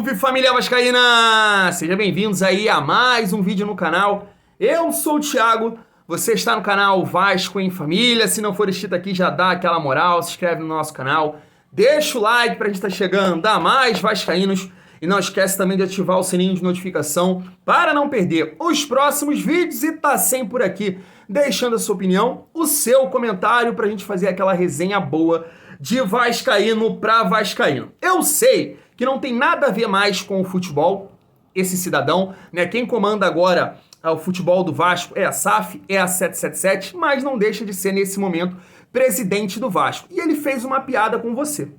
Salve família vascaína! Sejam bem-vindos aí a mais um vídeo no canal. Eu sou o Thiago, você está no canal Vasco em Família. Se não for inscrito aqui, já dá aquela moral, se inscreve no nosso canal, deixa o like pra gente estar chegando a mais vascaínos e não esquece também de ativar o sininho de notificação para não perder os próximos vídeos e tá sempre por aqui deixando a sua opinião, o seu comentário pra gente fazer aquela resenha boa de vascaíno pra vascaíno. Eu sei que não tem nada a ver mais com o futebol, esse cidadão, né? Quem comanda agora o futebol do Vasco é a SAF, é a 777, mas não deixa de ser, nesse momento, presidente do Vasco. E ele fez uma piada com você.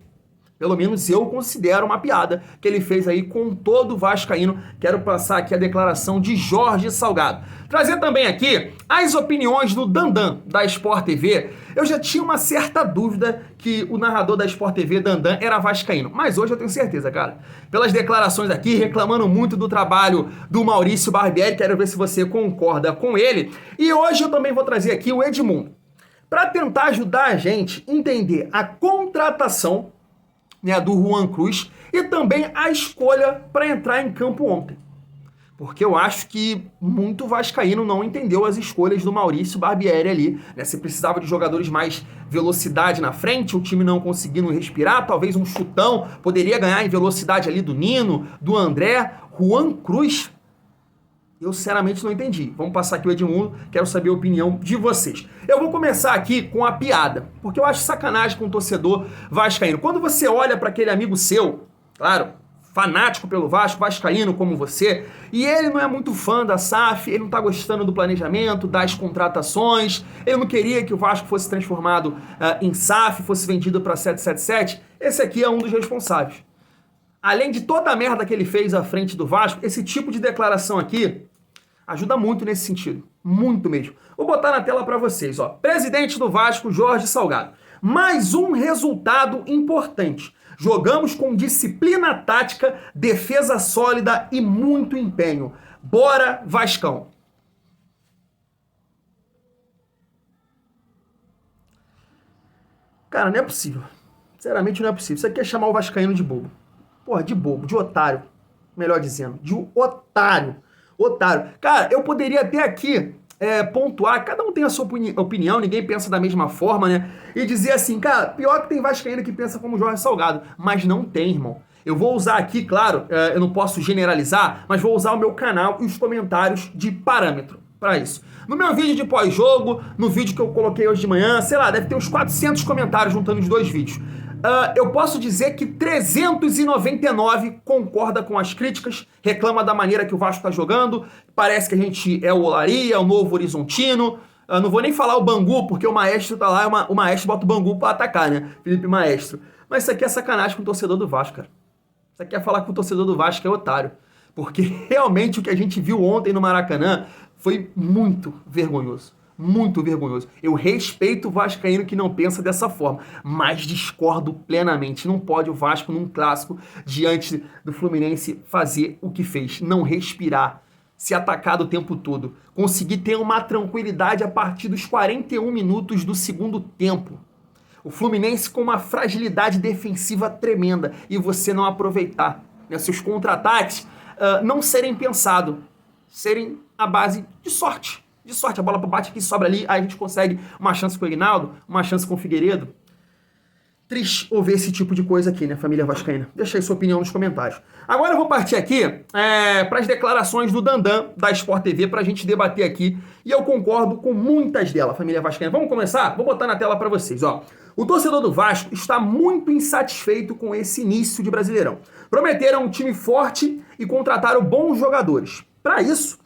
Pelo menos eu considero uma piada que ele fez aí com todo o vascaíno. Quero passar aqui a declaração de Jorge Salgado. Trazer também aqui as opiniões do Dandan, da Sport TV. Eu já tinha uma certa dúvida que o narrador da Sport TV, Dandan, era vascaíno. Mas hoje eu tenho certeza, cara. Pelas declarações aqui, reclamando muito do trabalho do Maurício Barbieri. Quero ver se você concorda com ele. E hoje eu também vou trazer aqui o Edmundo, para tentar ajudar a gente a entender a contratação, né, do Juan Cruz e também a escolha para entrar em campo ontem. Porque eu acho que muito vascaíno não entendeu as escolhas do Maurício Barbieri ali, né? Você precisava de jogadores mais velocidade na frente, o time não conseguindo respirar, talvez um chutão poderia ganhar em velocidade ali do Nino, do André. Juan Cruz, eu sinceramente não entendi. Vamos passar aqui o Edmundo, quero saber a opinião de vocês. Eu vou começar aqui com a piada, porque eu acho sacanagem com o torcedor vascaíno. Quando você olha para aquele amigo seu, claro, fanático pelo Vasco, vascaíno como você, e ele não é muito fã da SAF, ele não tá gostando do planejamento, das contratações, ele não queria que o Vasco fosse transformado em SAF, fosse vendido para 777, esse aqui é um dos responsáveis. Além de toda a merda que ele fez à frente do Vasco, esse tipo de declaração aqui ajuda muito nesse sentido, muito mesmo. Vou botar na tela para vocês, ó. Presidente do Vasco, Jorge Salgado. Mais um resultado importante. Jogamos com disciplina tática, defesa sólida e muito empenho. Bora, Vascão! Cara, não é possível. Sinceramente, não é possível. Isso aqui é chamar o vascaíno de bobo. Porra, de bobo, de otário. Melhor dizendo, de otário. Otário. Cara, eu poderia até aqui pontuar, cada um tem a sua opinião, ninguém pensa da mesma forma, né? E dizer assim, cara, pior que tem vascaíno que pensa como Jorge Salgado, mas não tem, irmão. Eu vou usar aqui, claro, eu não posso generalizar, mas vou usar o meu canal e os comentários de parâmetro para isso. No meu vídeo de pós-jogo, no vídeo que eu coloquei hoje de manhã, sei lá, deve ter uns 400 comentários juntando os dois vídeos. Eu posso dizer que 399 concorda com as críticas, reclama da maneira que o Vasco está jogando, parece que a gente é o Olaria, o Novo Horizontino. Não vou nem falar o Bangu, porque o Maestro tá lá, o Maestro bota o Bangu para atacar, né? Felipe Maestro. Mas isso aqui é sacanagem com o torcedor do Vasco, cara. Isso aqui é falar que o torcedor do Vasco é otário. Porque realmente o que a gente viu ontem no Maracanã foi muito vergonhoso. Muito vergonhoso. Eu respeito o vascaíno que não pensa dessa forma, mas discordo plenamente. Não pode o Vasco, num clássico, diante do Fluminense, fazer o que fez. Não respirar, se atacar o tempo todo. Conseguir ter uma tranquilidade a partir dos 41 minutos do segundo tempo. O Fluminense com uma fragilidade defensiva tremenda e você não aproveitar, né? Seus contra-ataques não serem pensados, serem à base de sorte. De sorte, a bola bate aqui, sobra ali, aí a gente consegue uma chance com o Ignaldo, uma chance com o Figueiredo. Triste ouvir esse tipo de coisa aqui, né, família vascaína? Deixa aí sua opinião nos comentários. Agora eu vou partir aqui para as declarações do Dandan, da Sport TV, para a gente debater aqui, e eu concordo com muitas delas, família vascaína. Vamos começar? Vou botar na tela para vocês, ó. O torcedor do Vasco está muito insatisfeito com esse início de Brasileirão. Prometeram um time forte e contrataram bons jogadores. Para isso,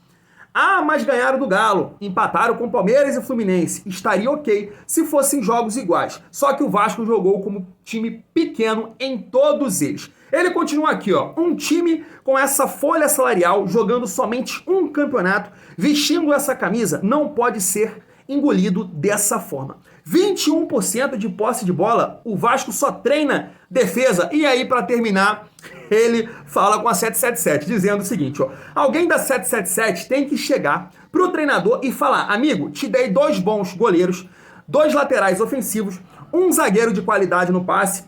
mas ganharam do Galo, empataram com Palmeiras e Fluminense. Estaria ok se fossem jogos iguais. Só que o Vasco jogou como time pequeno em todos eles. Ele continua aqui, ó. Um time com essa folha salarial, jogando somente um campeonato, vestindo essa camisa, não pode ser engolido dessa forma. 21% de posse de bola, o Vasco só treina defesa. E aí, para terminar, ele fala com a 777, dizendo o seguinte, ó. Alguém da 777 tem que chegar pro treinador e falar, amigo, te dei 2 bons goleiros, 2 laterais ofensivos, um zagueiro de qualidade no passe,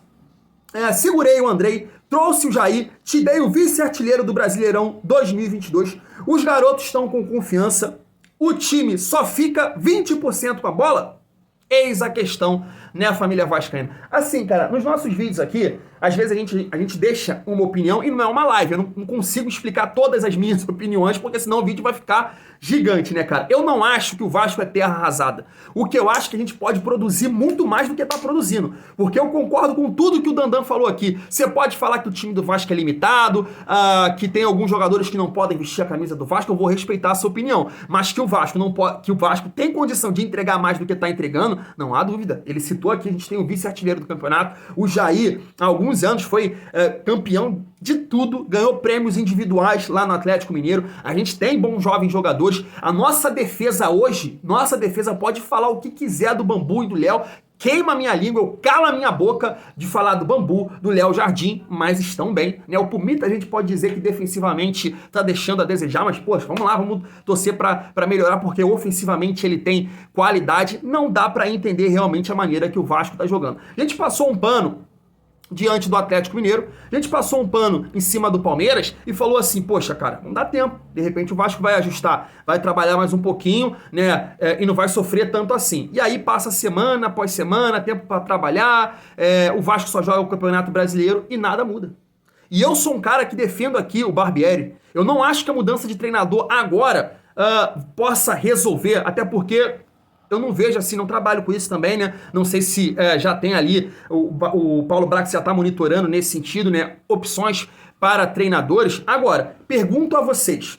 segurei o Andrei, trouxe o Jair, te dei o vice-artilheiro do Brasileirão 2022. Os garotos estão com confiança. O time só fica 20% com a bola? Eis a questão, né, família vascaína. Assim, cara, nos nossos vídeos aqui, às vezes a gente deixa uma opinião e não é uma live. Eu não consigo explicar todas as minhas opiniões, porque senão o vídeo vai ficar gigante, né, cara? Eu não acho que o Vasco é terra arrasada. O que eu acho é que a gente pode produzir muito mais do que tá produzindo. Porque eu concordo com tudo que o Dandan falou aqui. Você pode falar que o time do Vasco é limitado, que tem alguns jogadores que não podem vestir a camisa do Vasco, eu vou respeitar a sua opinião. Mas que o Vasco não pode, que o Vasco tem condição de entregar mais do que tá entregando, não há dúvida. Ele citou aqui, a gente tem o vice-artilheiro do campeonato, o Jair, há alguns anos foi campeão de tudo, ganhou prêmios individuais lá no Atlético Mineiro. A gente tem bons jovens jogadores. A nossa defesa hoje, pode falar o que quiser do Bambu e do Léo. Queima a minha língua, eu calo a minha boca de falar do Bambu, do Léo Jardim, mas estão bem, né? O Pumita a gente pode dizer que defensivamente tá deixando a desejar, mas, poxa, vamos lá, vamos torcer para melhorar, porque ofensivamente ele tem qualidade. Não dá para entender realmente a maneira que o Vasco tá jogando. A gente passou um pano diante do Atlético Mineiro, a gente passou um pano em cima do Palmeiras e falou assim, poxa, cara, não dá tempo, de repente o Vasco vai ajustar, vai trabalhar mais um pouquinho, né, e não vai sofrer tanto assim. E aí passa semana após semana, tempo para trabalhar, o Vasco só joga o Campeonato Brasileiro e nada muda. E eu sou um cara que defendo aqui o Barbieri. Eu não acho que a mudança de treinador agora possa resolver, até porque eu não vejo assim, não trabalho com isso também, né? Não sei se já tem ali, o Paulo Brax já está monitorando nesse sentido, né? Opções para treinadores. Agora, pergunto a vocês,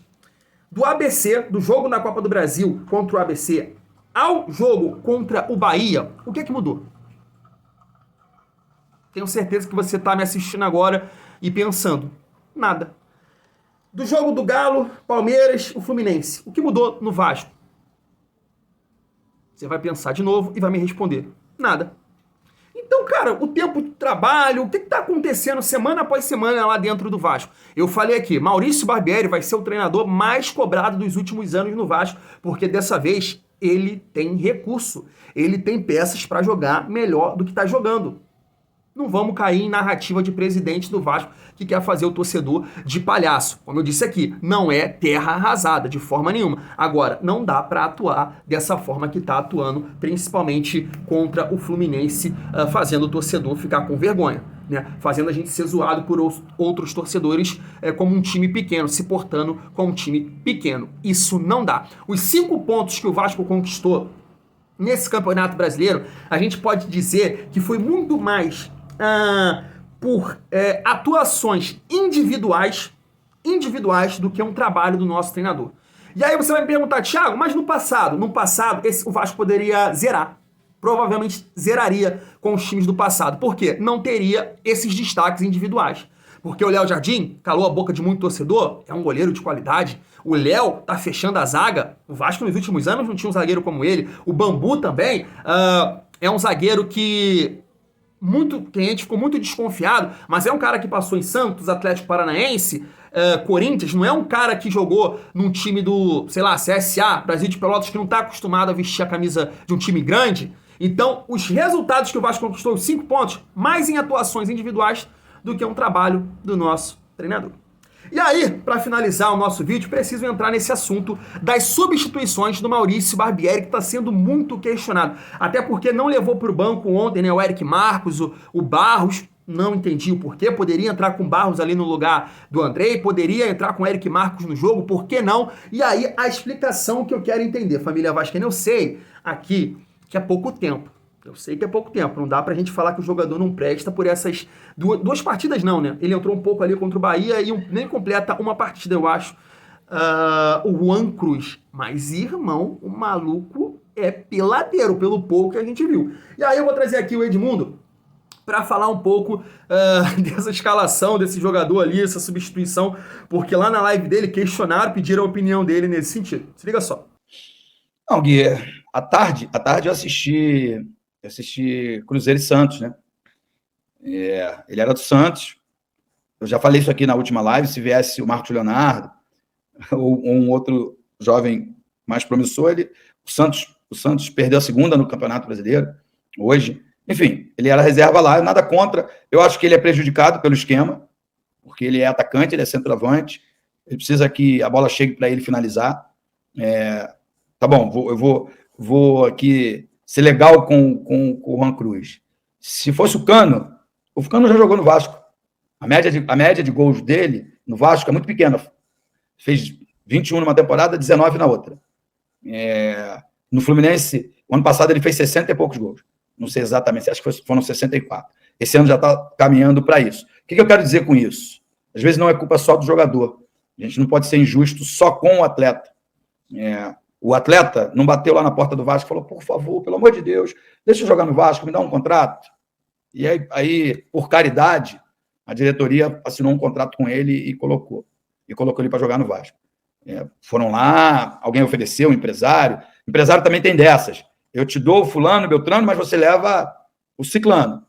do ABC, do jogo na Copa do Brasil contra o ABC, ao jogo contra o Bahia, o que é que mudou? Tenho certeza que você está me assistindo agora e pensando, nada. Do jogo do Galo, Palmeiras, o Fluminense, o que mudou no Vasco? Você vai pensar de novo e vai me responder, nada. Então, cara, o tempo de trabalho, o que está acontecendo semana após semana lá dentro do Vasco? Eu falei aqui, Maurício Barbieri vai ser o treinador mais cobrado dos últimos anos no Vasco, porque dessa vez ele tem recurso, ele tem peças para jogar melhor do que está jogando. Não vamos cair em narrativa de presidente do Vasco que quer fazer o torcedor de palhaço. Como eu disse aqui, não é terra arrasada de forma nenhuma. Agora, não dá para atuar dessa forma que está atuando, principalmente contra o Fluminense, fazendo o torcedor ficar com vergonha, né? Fazendo a gente ser zoado por outros torcedores como um time pequeno, se portando como um time pequeno. Isso não dá. Os 5 pontos que o Vasco conquistou nesse Campeonato Brasileiro, a gente pode dizer que foi muito mais por atuações individuais do que um trabalho do nosso treinador. E aí você vai me perguntar, Thiago, mas no passado, o Vasco poderia zerar. Provavelmente zeraria com os times do passado. Por quê? Não teria esses destaques individuais. Porque o Léo Jardim calou a boca de muito torcedor, é um goleiro de qualidade. O Léo tá fechando a zaga. O Vasco nos últimos anos não tinha um zagueiro como ele. O Bambu também é um zagueiro que a gente ficou muito desconfiado, mas é um cara que passou em Santos, Atlético Paranaense, Corinthians, não é um cara que jogou num time do, sei lá, CSA, Brasil de Pelotas, que não tá acostumado a vestir a camisa de um time grande. Então, os resultados que o Vasco conquistou, os 5 pontos, mais em atuações individuais do que um trabalho do nosso treinador. E aí, para finalizar o nosso vídeo, preciso entrar nesse assunto das substituições do Maurício Barbieri, que está sendo muito questionado. Até porque não levou para o banco ontem, né, o Eric Marcos, o Barros, não entendi o porquê. Poderia entrar com o Barros ali no lugar do Andrei, poderia entrar com o Eric Marcos no jogo, por que não? E aí, a explicação que eu quero entender, família vascaína, eu sei aqui que é pouco tempo. Eu sei que é pouco tempo, não dá pra gente falar que o jogador não presta por essas duas partidas não, né? Ele entrou um pouco ali contra o Bahia e nem completa uma partida, eu acho, o Juan Cruz. Mas, irmão, o maluco é peladeiro, pelo pouco que a gente viu. E aí eu vou trazer aqui o Edmundo para falar um pouco dessa escalação, desse jogador ali, essa substituição, porque lá na live dele questionaram, pediram a opinião dele nesse sentido. Se liga só. Não, Gui, à tarde eu assisti Cruzeiro e Santos, né? Ele era do Santos. Eu já falei isso aqui na última live. Se viesse o Marcos Leonardo ou um outro jovem mais promissor, o Santos perdeu a segunda no Campeonato Brasileiro hoje. Enfim, ele era reserva lá, nada contra. Eu acho que ele é prejudicado pelo esquema, porque ele é atacante, ele é centroavante, ele precisa que a bola chegue para ele finalizar. Tá bom, eu vou aqui ser legal com o Juan Cruz. Se fosse o Cano já jogou no Vasco. A média de gols dele no Vasco é muito pequena. Fez 21 numa temporada, 19 na outra. No Fluminense, o ano passado ele fez 60 e poucos gols. Não sei exatamente, acho que foram 64. Esse ano já está caminhando para isso. O que eu quero dizer com isso? Às vezes não é culpa só do jogador. A gente não pode ser injusto só com o atleta. O atleta não bateu lá na porta do Vasco e falou, por favor, pelo amor de Deus, deixa eu jogar no Vasco, me dá um contrato. E aí por caridade, a diretoria assinou um contrato com ele e colocou ele para jogar no Vasco. Foram lá, alguém ofereceu, um empresário. O empresário também tem dessas. Eu te dou o fulano, Beltrano, mas você leva o ciclano.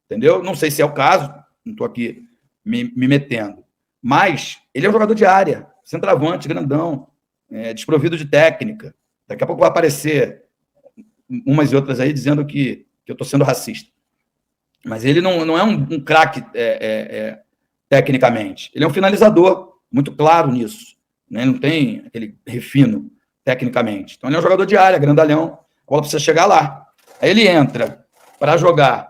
Entendeu? Não sei se é o caso, não estou aqui me metendo. Mas ele é um jogador de área, centroavante, grandão, desprovido de técnica. Daqui a pouco vai aparecer umas e outras aí dizendo que eu estou sendo racista. Mas ele não é um craque tecnicamente. Ele é um finalizador, muito claro nisso. Né? Não tem aquele refino tecnicamente. Então ele é um jogador de área, grandalhão. A bola precisa chegar lá. Aí ele entra para jogar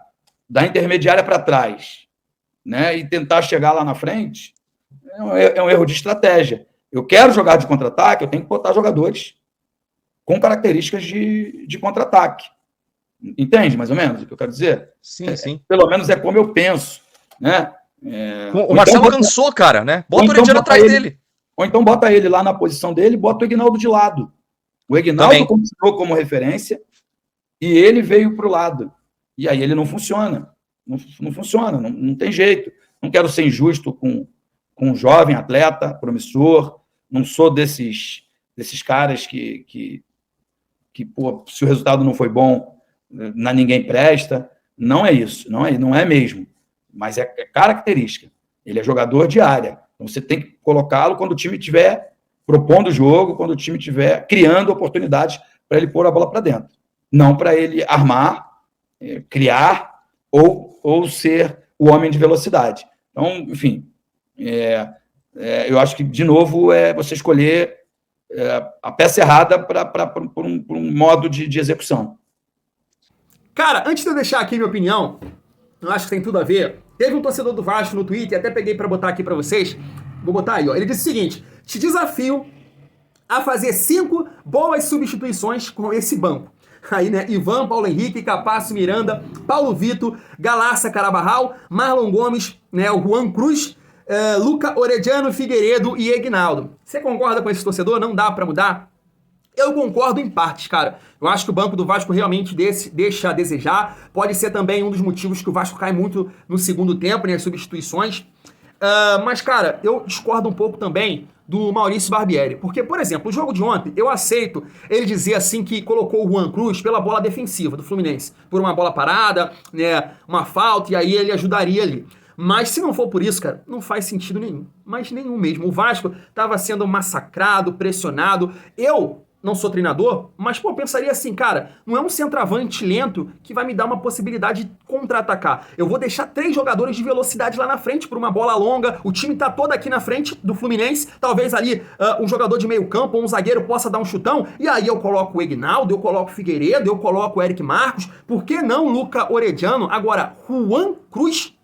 da intermediária para trás, né? E tentar chegar lá na frente. É um erro de estratégia. Eu quero jogar de contra-ataque, eu tenho que botar jogadores com características de contra-ataque. Entende, mais ou menos, o que eu quero dizer? Sim. Pelo menos é como eu penso, né? O Marcelo cansou, cara, né? Bota o Orediano atrás dele. Ou então bota ele lá na posição dele, bota o Ignaldo de lado. O Ignaldo começou como referência e ele veio para o lado. E aí ele não funciona. Não funciona, não tem jeito. Não quero ser injusto com um jovem atleta, promissor. Não sou desses caras que pô, se o resultado não foi bom, ninguém presta. Não é isso, não é mesmo. Mas é característica. Ele é jogador de área. Então você tem que colocá-lo quando o time estiver propondo o jogo, quando o time estiver criando oportunidades para ele pôr a bola para dentro. Não para ele armar, criar ou ser o homem de velocidade. Então, enfim, eu acho que, de novo, você escolher a peça errada por um modo de execução. Cara, antes de eu deixar aqui minha opinião, eu acho que tem tudo a ver. Teve um torcedor do Vasco no Twitter, até peguei para botar aqui para vocês. Vou botar aí, ó. Ele disse o seguinte: te desafio a fazer 5 boas substituições com esse banco. Aí, né, Ivan, Paulo Henrique, Capasso, Miranda, Paulo Vitor, Galarça, Carabarral, Marlon Gomes, né, o Juan Cruz, Luca Orediano, Figueiredo e Egnaldo. Você concorda com esse torcedor? Não dá pra mudar? Eu concordo em partes, cara. Eu acho que o banco do Vasco realmente deixa a desejar. Pode ser também um dos motivos que o Vasco cai muito no segundo tempo, né, as substituições. Mas, cara, eu discordo um pouco também do Maurício Barbieri. Porque, por exemplo, o jogo de ontem, eu aceito ele dizer assim que colocou o Juan Cruz pela bola defensiva do Fluminense. Por uma bola parada, né, uma falta, e aí ele ajudaria ali. Mas se não for por isso, cara, não faz sentido nenhum. Mas nenhum mesmo. O Vasco estava sendo massacrado, pressionado. Eu não sou treinador, mas, pô, pensaria assim, cara, não é um centroavante lento que vai me dar uma possibilidade de contra-atacar. Eu vou deixar 3 jogadores de velocidade lá na frente por uma bola longa, o time tá todo aqui na frente do Fluminense, talvez ali um jogador de meio campo ou um zagueiro possa dar um chutão, e aí eu coloco o Egnaldo, eu coloco o Figueiredo, eu coloco o Eric Marcos, por que não Luca Orediano? Agora, Juan Cruz,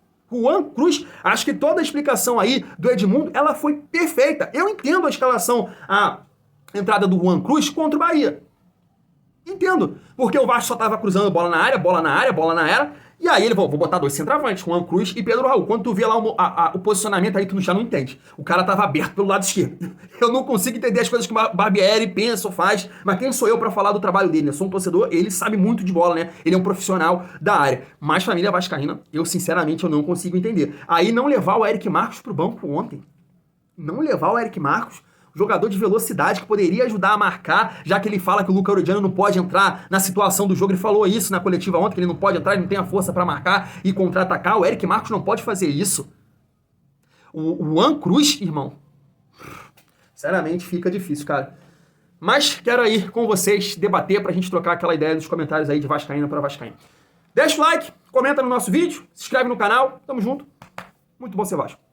acho que toda a explicação aí do Edmundo, ela foi perfeita. Eu entendo a escalação, a entrada do Juan Cruz contra o Bahia. Entendo. Porque o Vasco só tava cruzando bola na área, e aí ele vou botar 2 centroavantes, Juan Cruz e Pedro Raul. Quando tu vê lá o posicionamento aí, tu já não entende. O cara tava aberto pelo lado esquerdo. Eu não consigo entender as coisas que o Barbieri pensa ou faz, mas quem sou eu pra falar do trabalho dele? Eu sou um torcedor, ele sabe muito de bola, né? Ele é um profissional da área. Mas família vascaína, eu sinceramente eu não consigo entender. Aí não levar o Eric Marcos pro banco ontem. Não levar o Eric Marcos, jogador de velocidade que poderia ajudar a marcar, já que ele fala que o Luca Orediano não pode entrar na situação do jogo. Ele falou isso na coletiva ontem, que ele não pode entrar, ele não tem a força para marcar e contra-atacar. O Eric Marcos não pode fazer isso. O Juan Cruz, irmão, sinceramente fica difícil, cara. Mas quero aí com vocês debater pra gente trocar aquela ideia nos comentários aí de vascaína para vascaína. Deixa o like, comenta no nosso vídeo, se inscreve no canal. Tamo junto. Muito bom ser Vasco.